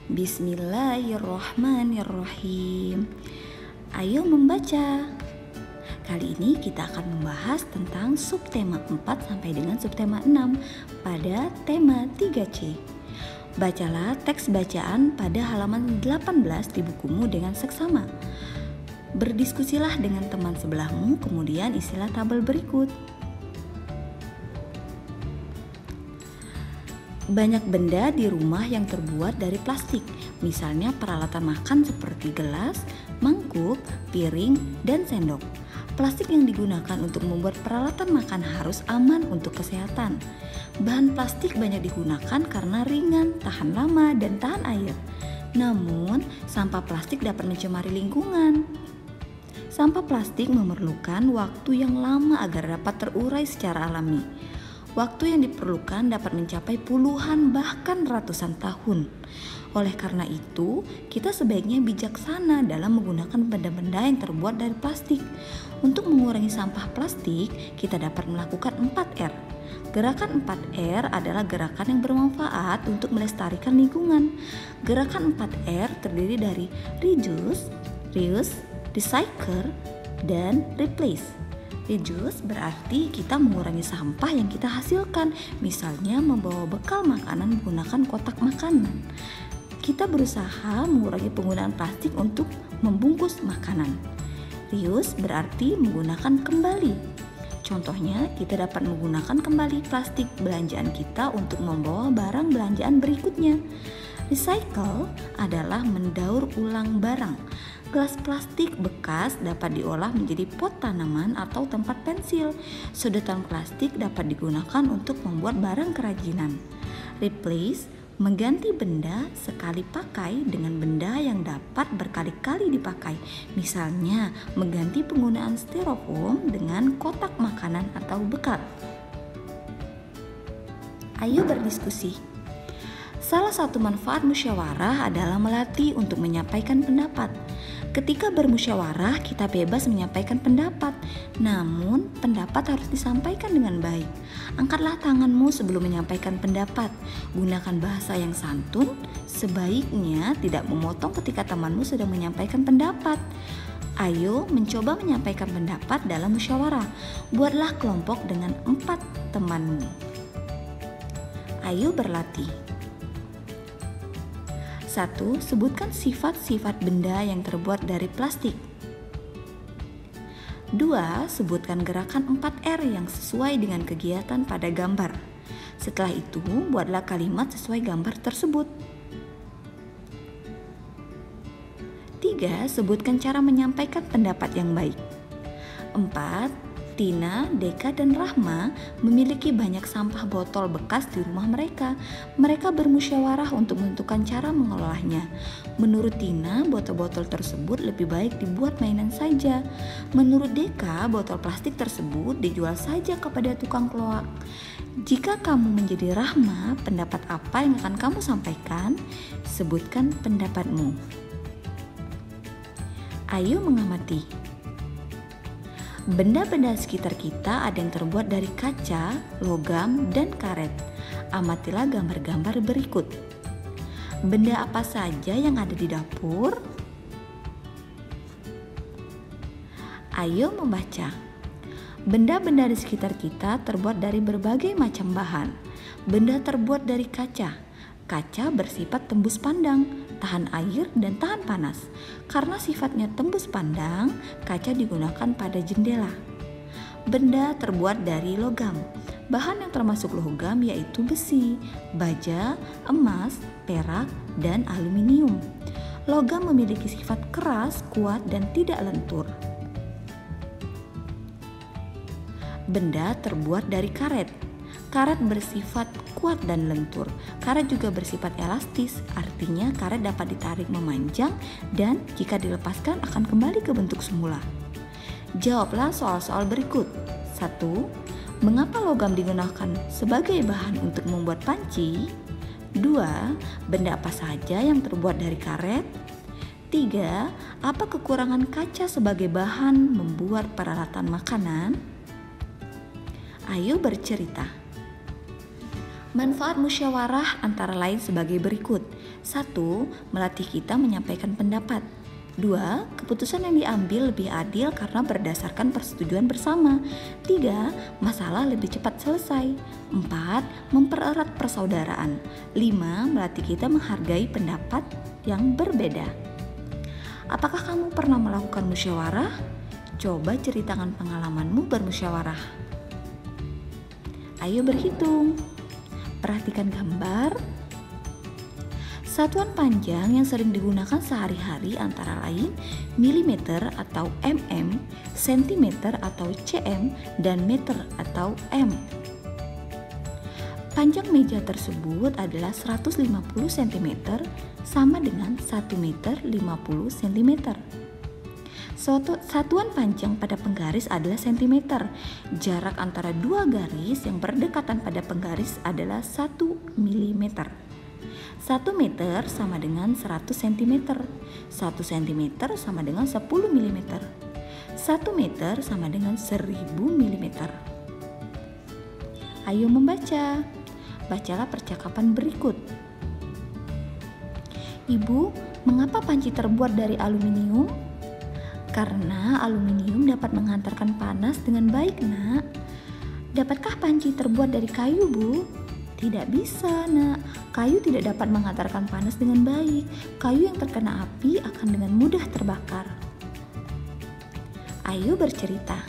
Bismillahirrohmanirrohim. Ayo membaca. Kali ini kita akan membahas tentang subtema 4 sampai dengan subtema 6 pada tema 3C. Bacalah teks bacaan pada halaman 18 di bukumu dengan seksama. Berdiskusilah dengan teman sebelahmu, kemudian isilah tabel berikut. Banyak benda di rumah yang terbuat dari plastik, misalnya peralatan makan seperti gelas, mangkuk, piring, dan sendok. Plastik yang digunakan untuk membuat peralatan makan harus aman untuk kesehatan. Bahan plastik banyak digunakan karena ringan, tahan lama, dan tahan air. Namun, sampah plastik dapat mencemari lingkungan. Sampah plastik memerlukan waktu yang lama agar dapat terurai secara alami. Waktu yang diperlukan dapat mencapai puluhan bahkan ratusan tahun. Oleh karena itu, kita sebaiknya bijaksana dalam menggunakan benda-benda yang terbuat dari plastik. Untuk mengurangi sampah plastik, kita dapat melakukan 4R. Gerakan 4R adalah gerakan yang bermanfaat untuk melestarikan lingkungan. Gerakan 4R terdiri dari reduce, reuse, recycle, dan replace. Reduce berarti kita mengurangi sampah yang kita hasilkan, misalnya membawa bekal makanan menggunakan kotak makanan. Kita berusaha mengurangi penggunaan plastik untuk membungkus makanan. Reuse berarti menggunakan kembali. Contohnya, kita dapat menggunakan kembali plastik belanjaan kita untuk membawa barang belanjaan berikutnya. Recycle adalah mendaur ulang barang. Gelas plastik bekas dapat diolah menjadi pot tanaman atau tempat pensil. Sedotan plastik dapat digunakan untuk membuat barang kerajinan. Replace mengganti benda sekali pakai dengan benda yang dapat berkali-kali dipakai. Misalnya, mengganti penggunaan styrofoam dengan kotak makanan atau bekal. Ayo berdiskusi. Salah satu manfaat musyawarah adalah melatih untuk menyampaikan pendapat. Ketika bermusyawarah, kita bebas menyampaikan pendapat. Namun, pendapat harus disampaikan dengan baik. Angkatlah tanganmu sebelum menyampaikan pendapat. Gunakan bahasa yang santun. Sebaiknya tidak memotong ketika temanmu sedang menyampaikan pendapat. Ayo mencoba menyampaikan pendapat dalam musyawarah. Buatlah kelompok dengan 4 temanmu. Ayo berlatih. 1. Sebutkan sifat-sifat benda yang terbuat dari plastik. 2. Sebutkan gerakan 4R yang sesuai dengan kegiatan pada gambar. Setelah itu, buatlah kalimat sesuai gambar tersebut. 3. Sebutkan cara menyampaikan pendapat yang baik. 4. Tina, Deka, dan Rahma memiliki banyak sampah botol bekas di rumah mereka. Mereka bermusyawarah untuk menentukan cara mengelolanya. Menurut Tina, botol-botol tersebut lebih baik dibuat mainan saja. Menurut Deka, botol plastik tersebut dijual saja kepada tukang kloak. Jika kamu menjadi Rahma, pendapat apa yang akan kamu sampaikan? Sebutkan pendapatmu. Ayo mengamati. Benda-benda sekitar kita ada yang terbuat dari kaca, logam, dan karet. Amatilah gambar-gambar berikut. Benda apa saja yang ada di dapur? Ayo membaca. Benda-benda di sekitar kita terbuat dari berbagai macam bahan. Benda terbuat dari kaca. Kaca bersifat tembus pandang, tahan air, dan tahan panas. Karena sifatnya tembus pandang, kaca digunakan pada jendela. Benda terbuat dari logam. Bahan yang termasuk logam yaitu besi, baja, emas, perak, dan aluminium. Logam memiliki sifat keras, kuat, dan tidak lentur. Benda terbuat dari karet. Karet bersifat kuat dan lentur. Karet juga bersifat elastis, artinya karet dapat ditarik memanjang dan jika dilepaskan akan kembali ke bentuk semula. Jawablah soal-soal berikut. 1. Mengapa logam digunakan sebagai bahan untuk membuat panci? 2. Benda apa saja yang terbuat dari karet? 3. Apa kekurangan kaca sebagai bahan membuat peralatan makanan? Ayo bercerita. Manfaat musyawarah antara lain sebagai berikut. 1. Melatih kita menyampaikan pendapat. 2. Keputusan yang diambil lebih adil karena berdasarkan persetujuan bersama. 3. Masalah lebih cepat selesai. 4. Mempererat persaudaraan. 5. Melatih kita menghargai pendapat yang berbeda. Apakah kamu pernah melakukan musyawarah? Coba ceritakan pengalamanmu bermusyawarah. Ayo berhitung. Perhatikan gambar. Satuan panjang yang sering digunakan sehari-hari antara lain milimeter atau mm, sentimeter atau cm, dan meter atau m. Panjang meja tersebut adalah 150 cm sama dengan 1 meter 50 cm. Satuan panjang pada penggaris adalah sentimeter. Jarak antara dua garis yang berdekatan pada penggaris adalah 1 mm. 1 meter sama dengan 100 cm. 1 cm sama dengan 10 mm. 1 meter sama dengan 1000 mm. Ayo membaca. Bacalah percakapan berikut. Ibu, mengapa panci terbuat dari aluminium? Karena aluminium dapat menghantarkan panas dengan baik, Nak. Dapatkah panci terbuat dari kayu, Bu? Tidak bisa, Nak. Kayu tidak dapat menghantarkan panas dengan baik. Kayu yang terkena api akan dengan mudah terbakar. Ayo bercerita.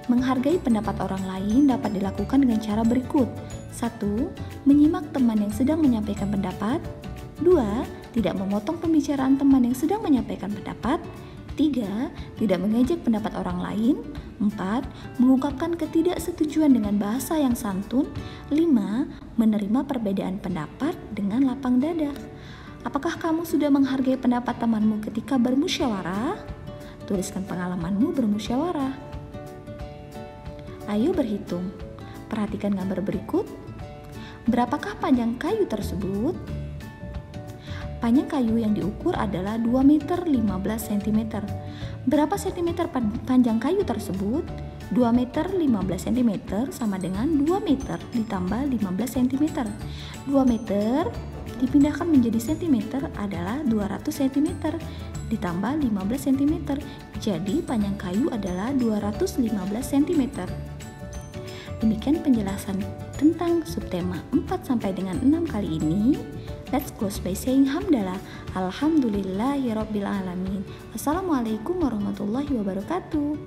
Menghargai pendapat orang lain dapat dilakukan dengan cara berikut. 1. Menyimak teman yang sedang menyampaikan pendapat. 2. Tidak memotong pembicaraan teman yang sedang menyampaikan pendapat. 3. Tidak mengejek pendapat orang lain. 4. Mengungkapkan ketidaksetujuan dengan bahasa yang santun. 5. Menerima perbedaan pendapat dengan lapang dada. Apakah kamu sudah menghargai pendapat temanmu ketika bermusyawarah? Tuliskan pengalamanmu bermusyawarah. Ayo berhitung. Perhatikan gambar berikut. Berapakah panjang kayu tersebut? Panjang kayu yang diukur adalah 2 meter 15 cm. Berapa cm panjang kayu tersebut? 2 meter 15 cm sama dengan 2 meter ditambah 15 cm. 2 meter dipindahkan menjadi cm adalah 200 cm ditambah 15 cm. Jadi panjang kayu adalah 215 cm. Demikian penjelasan tentang subtema 4 sampai dengan 6 kali ini. Let's close by saying hamdalah. Alhamdulillahirabbil alamin. Wassalamualaikum warahmatullahi wabarakatuh.